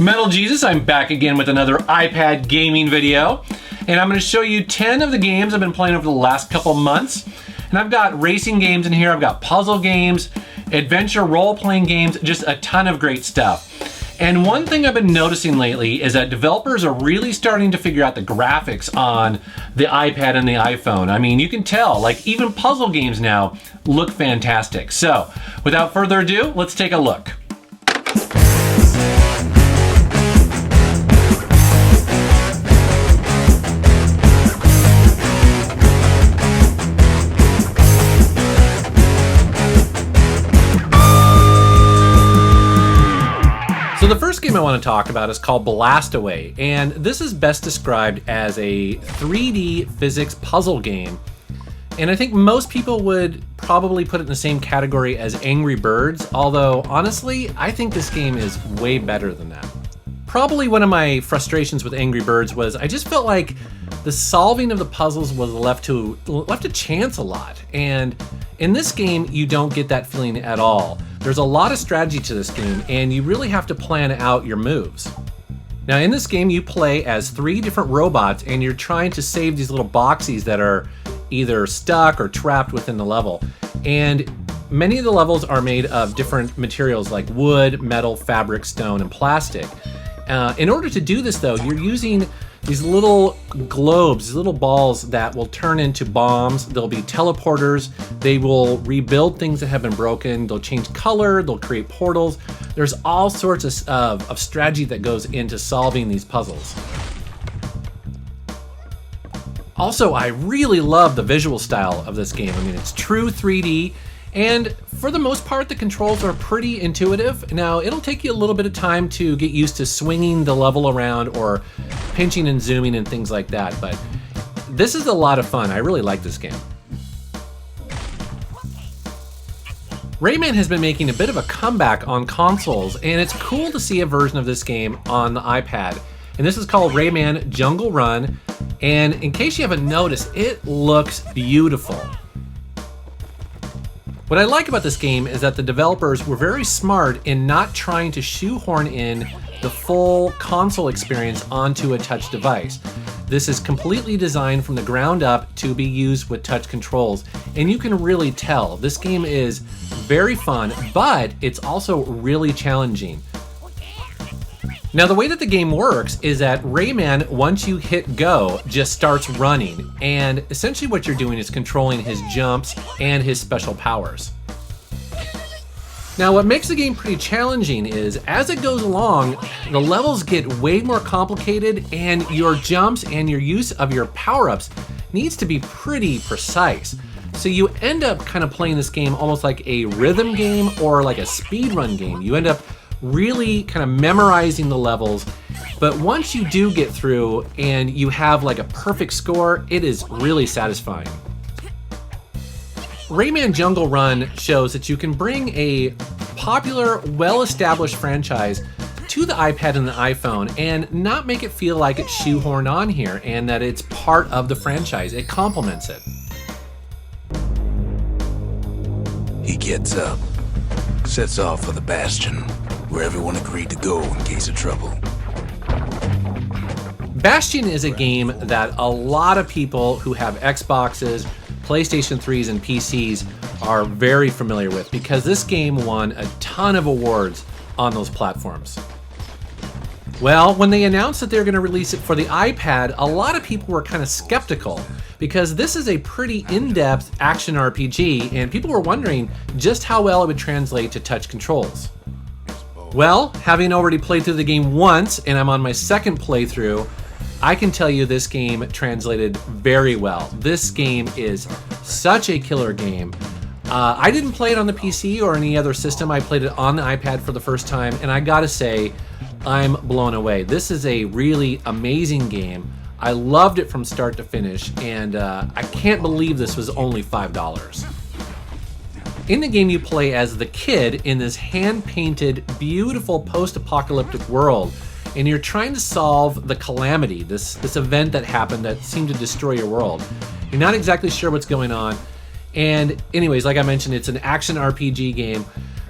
Metal Jesus, I'm back again with another iPad gaming video, and I'm going to show you 10 of the games I've been playing over the last couple months. And I've got racing games in here, I've got puzzle games, adventure role-playing games, just a ton of great stuff. And one thing I've been noticing lately is that developers are really starting to figure out the graphics on the iPad and the iPhone. I mean, you can tell, like even puzzle games now look fantastic. So without further ado, let's take a look. So the first game I want to talk about is called Blastaway, and this is best described as a 3D physics puzzle game. And I think most people would probably put it in the same category as Angry Birds, although honestly, I think this game is way better than that. Probably one of my frustrations with Angry Birds was I just felt like the solving of the puzzles was left to chance a lot. And in this game, you don't get that feeling at all. There's a lot of strategy to this game, and you really have to plan out your moves. Now in this game, you play as 3 different robots, and you're trying to save these little boxies that are either stuck or trapped within the level. And many of the levels are made of different materials like wood, metal, fabric, stone, and plastic. In order to do this though, you're using these little globes, these little balls that will turn into bombs. They'll be teleporters. They will rebuild things that have been broken. They'll change color. They'll create portals. There's all sorts of strategy that goes into solving these puzzles. Also, I really love the visual style of this game. I mean, it's true 3D, and for the most part, the controls are pretty intuitive. Now, it'll take you a little bit of time to get used to swinging the level around or pinching and zooming and things like that, but this is a lot of fun. I really like this game. Rayman has been making a bit of a comeback on consoles, and it's cool to see a version of this game on the iPad. And this is called Rayman Jungle Run, and in case you haven't noticed, it looks beautiful. What I like about this game is that the developers were very smart in not trying to shoehorn in the full console experience onto a touch device. This is completely designed from the ground up to be used with touch controls, and you can really tell this game is very fun, but it's also really challenging. Now the way that the game works is that Rayman, once you hit go, just starts running, and essentially what you're doing is controlling his jumps and his special powers. Now what makes the game pretty challenging is as it goes along, the levels get way more complicated, and your jumps and your use of your power-ups needs to be pretty precise. So you end up kind of playing this game almost like a rhythm game or like a speedrun game. You end up really kind of memorizing the levels, but once you do get through and you have like a perfect score, it is really satisfying. Rayman Jungle Run shows that you can bring a popular, well-established franchise to the iPad and the iPhone and not make it feel like it's shoehorned on here and that it's part of the franchise. It complements it. He gets up, sets off for the Bastion, where everyone agreed to go in case of trouble. Bastion is a game that a lot of people who have Xboxes, PlayStation 3s, and PCs are very familiar with because this game won a ton of awards on those platforms. Well, when they announced that they were going to release it for the iPad, a lot of people were kind of skeptical because this is a pretty in-depth action RPG, and people were wondering just how well it would translate to touch controls. Well, having already played through the game once, and I'm on my second playthrough, I can tell you this game translated very well. This game is such a killer game. I didn't play it on the PC or any other system. I played it on the iPad for the first time, and I gotta say, I'm blown away. This is a really amazing game. I loved it from start to finish, and I can't believe this was only $5. In the game, you play as the kid in this hand-painted, beautiful post-apocalyptic world, and you're trying to solve the calamity, this event that happened that seemed to destroy your world. You're not exactly sure what's going on, and anyways, like I mentioned, it's an action RPG game.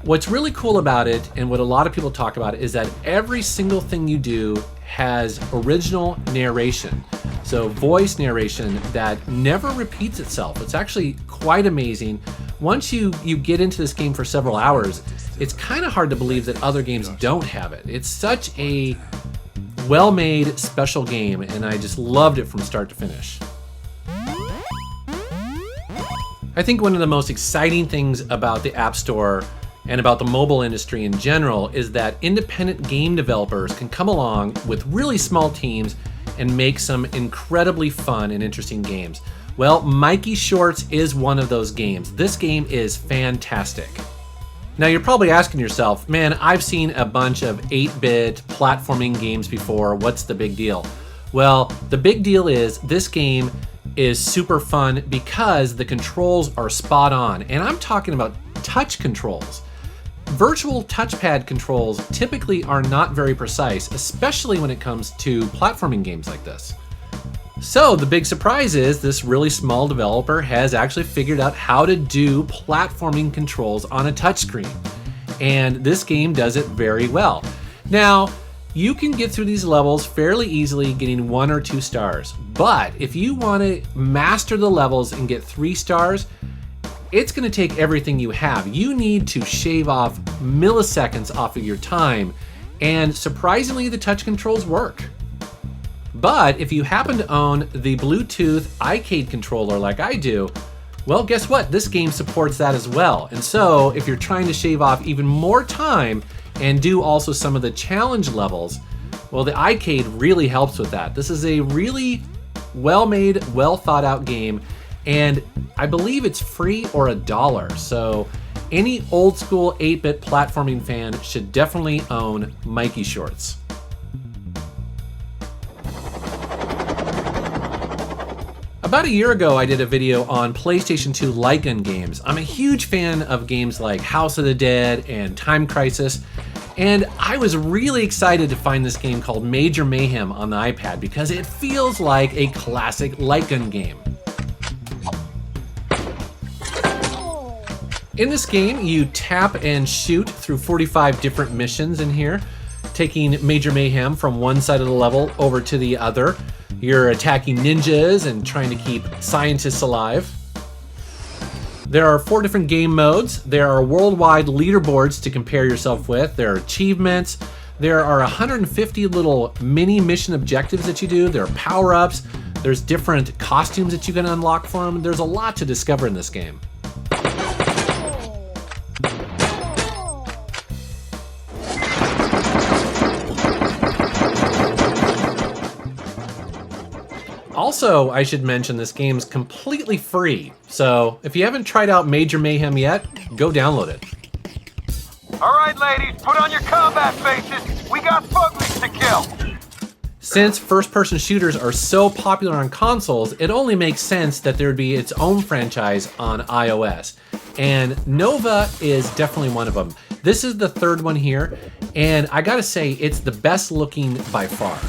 What's really cool about it, and what a lot of people talk about, is that every single thing you do has original narration. So voice narration that never repeats itself. It's actually quite amazing. Once you get into this game for several hours, it's kind of hard to believe that other games don't have it. It's such a well-made, special game, and I just loved it from start to finish. I think one of the most exciting things about the App Store and about the mobile industry in general is that independent game developers can come along with really small teams and make some incredibly fun and interesting games. Well, Mikey Shorts is one of those games. This game is fantastic. Now you're probably asking yourself, man, I've seen a bunch of 8-bit platforming games before, what's the big deal? Well, the big deal is this game is super fun because the controls are spot on, and I'm talking about touch controls. Virtual touchpad controls typically are not very precise, especially when it comes to platforming games like this. So the big surprise is this really small developer has actually figured out how to do platforming controls on a touchscreen. And this game does it very well. Now, you can get through these levels fairly easily getting 1 or 2 stars. But if you want to master the levels and get 3 stars, it's going to take everything you have. You need to shave off milliseconds off of your time. And surprisingly, the touch controls work. But if you happen to own the Bluetooth iPad controller like I do, well, guess what? This game supports that as well. And so if you're trying to shave off even more time and do also some of the challenge levels, well, the iPad really helps with that. This is a really well-made, well-thought-out game, and I believe it's free or $1. So any old school 8-bit platforming fan should definitely own Mikey Shorts. About a year ago, I did a video on PlayStation 2 light gun games. I'm a huge fan of games like House of the Dead and Time Crisis, and I was really excited to find this game called Major Mayhem on the iPad because it feels like a classic light gun game. In this game, you tap and shoot through 45 different missions in here, taking Major Mayhem from one side of the level over to the other. You're attacking ninjas and trying to keep scientists alive. There are 4 different game modes. There are worldwide leaderboards to compare yourself with. There are achievements. There are 150 little mini mission objectives that you do. There are power-ups. There's different costumes that you can unlock for them. There's a lot to discover in this game. Also, I should mention this game's completely free, so if you haven't tried out Major Mayhem yet, go download it. All right, ladies, put on your combat faces. We got fuglies to kill. Since first-person shooters are so popular on consoles, it only makes sense that there would be its own franchise on iOS. And N.O.V.A is definitely one of them. This is the 3rd one here, and I gotta say, it's the best looking by far.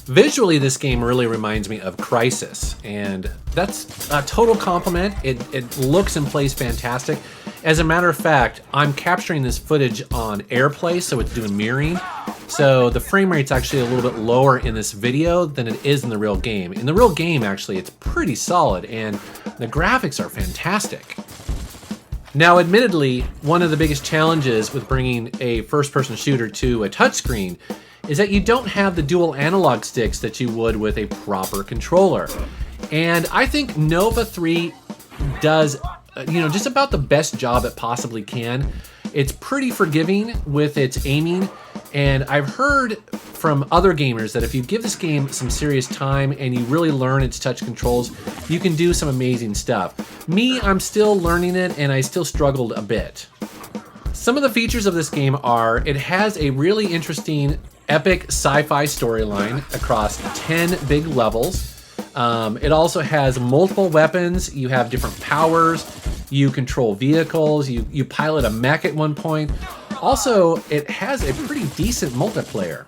Visually, this game really reminds me of Crysis, and that's a total compliment. It looks and plays fantastic. As a matter of fact, I'm capturing this footage on AirPlay, so it's doing mirroring. So the frame rate's actually a little bit lower in this video than it is in the real game. In the real game, actually, it's pretty solid, and the graphics are fantastic. Now, admittedly, one of the biggest challenges with bringing a first-person shooter to a touchscreen is that you don't have the dual analog sticks that you would with a proper controller. And I think N.O.V.A 3 does, just about the best job it possibly can. It's pretty forgiving with its aiming, and I've heard from other gamers that if you give this game some serious time and you really learn its touch controls, you can do some amazing stuff. Me, I'm still learning it, and I still struggled a bit. Some of the features of this game are, it has a really interesting epic sci-fi storyline across 10 big levels. It also has multiple weapons. You have different powers. You control vehicles. You pilot a mech at one point. Also, it has a pretty decent multiplayer.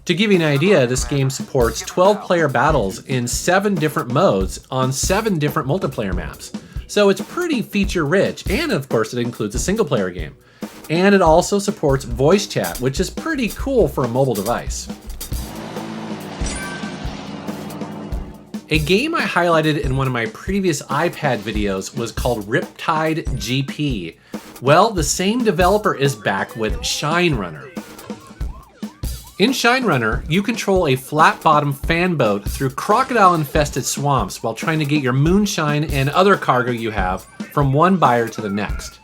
To give you an idea, this game supports 12-player battles in 7 different modes on 7 different multiplayer maps. So it's pretty feature rich, and of course it includes a single player game. And it also supports voice chat, which is pretty cool for a mobile device. A game I highlighted in one of my previous iPad videos was called Riptide GP. Well, the same developer is back with Shine Runner. In Shine Runner, you control a flat-bottom fan boat through crocodile-infested swamps while trying to get your moonshine and other cargo you have from one buyer to the next.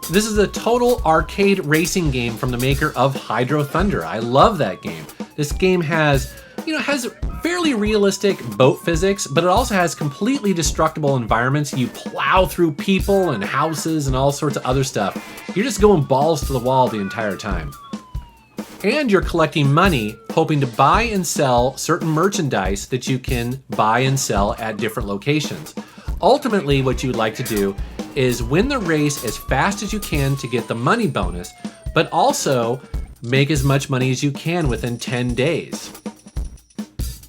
This is a total arcade racing game from the maker of Hydro Thunder. I love that game. This game has fairly realistic boat physics, but it also has completely destructible environments. You plow through people and houses and all sorts of other stuff. You're just going balls to the wall the entire time. And you're collecting money, hoping to buy and sell certain merchandise that you can buy and sell at different locations. Ultimately, what you would like to do is win the race as fast as you can to get the money bonus, but also make as much money as you can within 10 days.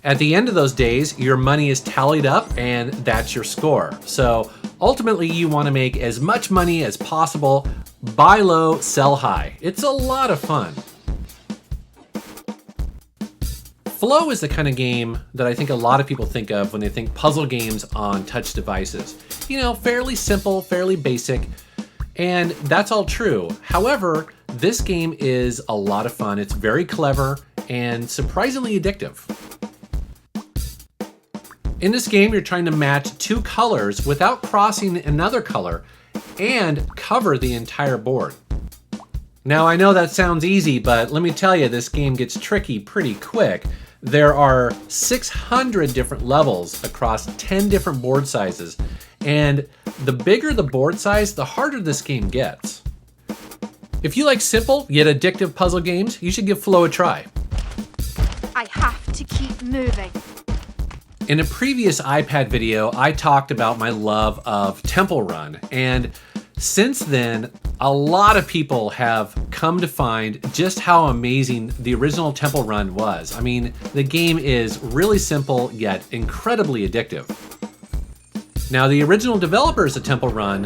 At the end of those days, your money is tallied up and that's your score. So ultimately you want to make as much money as possible, buy low, sell high. It's a lot of fun. Flow is the kind of game that I think a lot of people think of when they think puzzle games on touch devices. Fairly simple, fairly basic, and that's all true. However, this game is a lot of fun. It's very clever and surprisingly addictive. In this game, you're trying to match two colors without crossing another color and cover the entire board. Now, I know that sounds easy, but let me tell you, this game gets tricky pretty quick. There are 600 different levels across 10 different board sizes, and the bigger the board size, the harder this game gets. If you like simple yet addictive puzzle games, you should give Flow a try. I have to keep moving. In a previous iPad video, I talked about my love of Temple Run, and since then, a lot of people have come to find just how amazing the original Temple Run was. I mean, the game is really simple yet incredibly addictive. Now, the original developers of Temple Run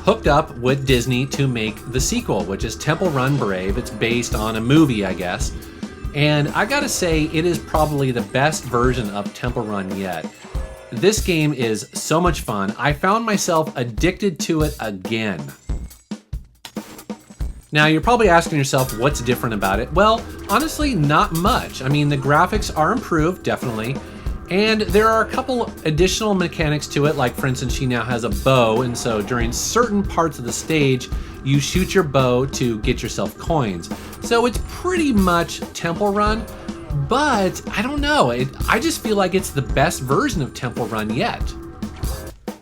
hooked up with Disney to make the sequel, which is Temple Run Brave. It's based on a movie, I guess. And I gotta say, it is probably the best version of Temple Run yet. This game is so much fun. I found myself addicted to it again. Now, you're probably asking yourself what's different about it. Well, honestly, not much. I mean, the graphics are improved, definitely. And there are a couple additional mechanics to it, like for instance, she now has a bow, and so during certain parts of the stage, you shoot your bow to get yourself coins. So it's pretty much Temple Run, but I don't know, I just feel like it's the best version of Temple Run yet.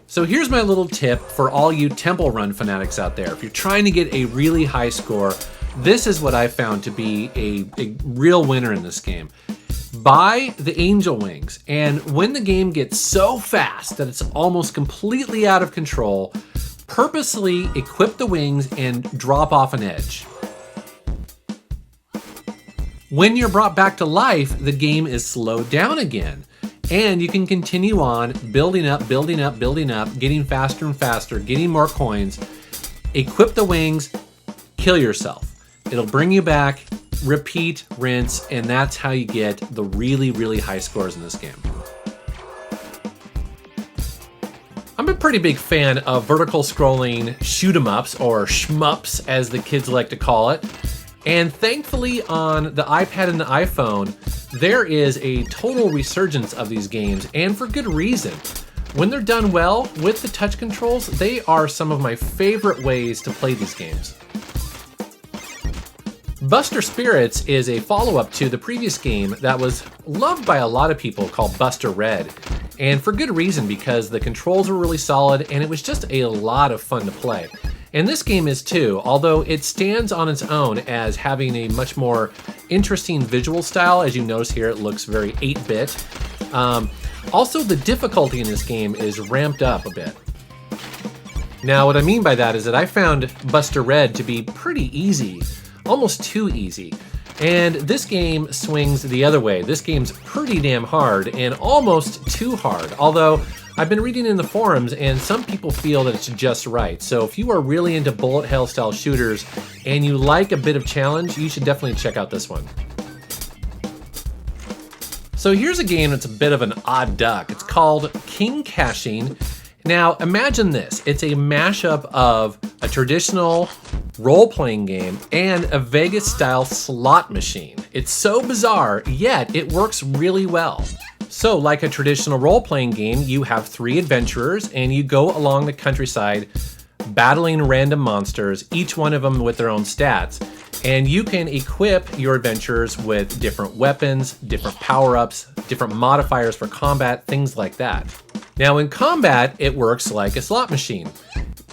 So here's my little tip for all you Temple Run fanatics out there. If you're trying to get a really high score, this is what I found to be a real winner in this game. Buy the Angel Wings, and when the game gets so fast that it's almost completely out of control, purposely equip the wings and drop off an edge. When you're brought back to life, the game is slowed down again, and you can continue on building up, getting faster and faster, getting more coins. Equip the wings, kill yourself. It'll bring you back, repeat, rinse, and that's how you get the really, really high scores in this game. I'm a pretty big fan of vertical scrolling shoot-em-ups, or shmups as the kids like to call it. And thankfully on the iPad and the iPhone, there is a total resurgence of these games, and for good reason. When they're done well with the touch controls, they are some of my favorite ways to play these games. Buster Spirits is a follow-up to the previous game that was loved by a lot of people called Buster Red. And for good reason, because the controls were really solid and it was just a lot of fun to play. And this game is too, although it stands on its own as having a much more interesting visual style. As you notice here, it looks very 8-bit. Also, the difficulty in this game is ramped up a bit. Now, what I mean by that is that I found Buster Red to be pretty easy, almost too easy. And this game swings the other way. This game's pretty damn hard and almost too hard, although I've been reading in the forums and some people feel that it's just right. So if you are really into bullet hell style shooters and you like a bit of challenge, you should definitely check out this one. So here's a game that's a bit of an odd duck. It's called King Caching. Now imagine this, it's a mashup of a traditional role-playing game and a Vegas style slot machine. It's so bizarre, yet it works really well. So like a traditional role-playing game, you have 3 adventurers and you go along the countryside battling random monsters, each one of them with their own stats. And you can equip your adventurers with different weapons, different power-ups, different modifiers for combat, things like that. Now in combat, it works like a slot machine.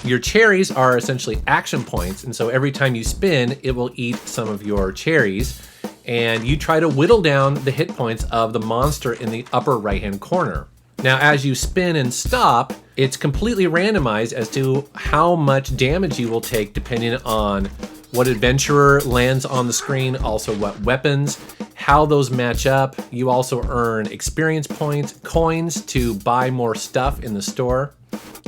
Your cherries are essentially action points, and so every time you spin, it will eat some of your cherries, and you try to whittle down the hit points of the monster in the upper right-hand corner. Now as you spin and stop, it's completely randomized as to how much damage you will take depending on what adventurer lands on the screen, also what weapons, how those match up. You also earn experience points, coins to buy more stuff in the store.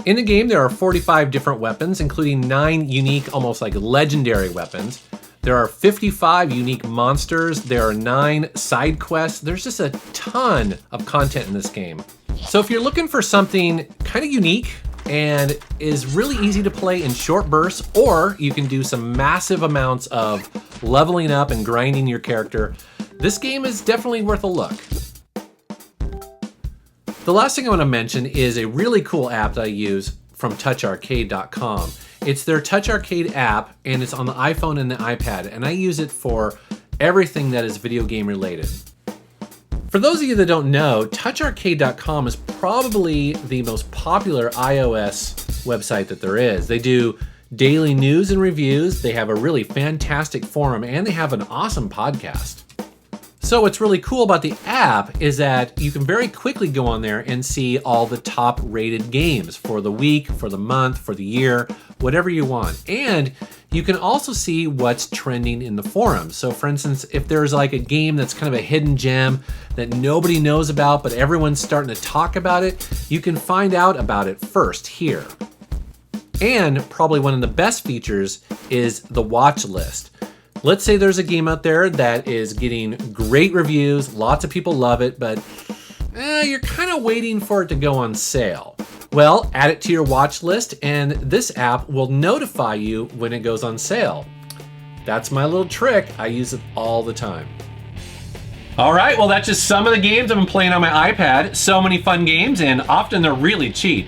In the game, there are 45 different weapons, including 9 unique, almost like legendary weapons. There are 55 unique monsters. There are 9 side quests. There's just a ton of content in this game. So if you're looking for something kind of unique and is really easy to play in short bursts, or you can do some massive amounts of leveling up and grinding your character, this game is definitely worth a look. The last thing I want to mention is a really cool app that I use from toucharcade.com. It's their toucharcade app, and it's on the iPhone and the iPad, and I use it for everything that is video game related. For those of you that don't know, toucharcade.com is probably the most popular iOS website that there is. They do daily news and reviews, they have a really fantastic forum, and they have an awesome podcast. So what's really cool about the app is that you can very quickly go on there and see all the top rated games for the week, for the month, for the year, whatever you want. And you can also see what's trending in the forums. So for instance, if there's like a game that's kind of a hidden gem that nobody knows about, but everyone's starting to talk about it, you can find out about it first here. And probably one of the best features is the watch list. Let's say there's a game out there that is getting great reviews, lots of people love it, but you're kind of waiting for it to go on sale. Well, add it to your watch list and this app will notify you when it goes on sale. That's my little trick. I use it all the time. All right, well that's just some of the games I've been playing on my iPad. So many fun games, and often they're really cheap.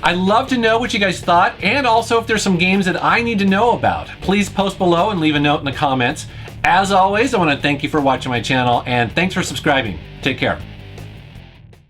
I'd love to know what you guys thought, and also if there's some games that I need to know about. Please post below and leave a note in the comments. As always, I want to thank you for watching my channel, and thanks for subscribing. Take care.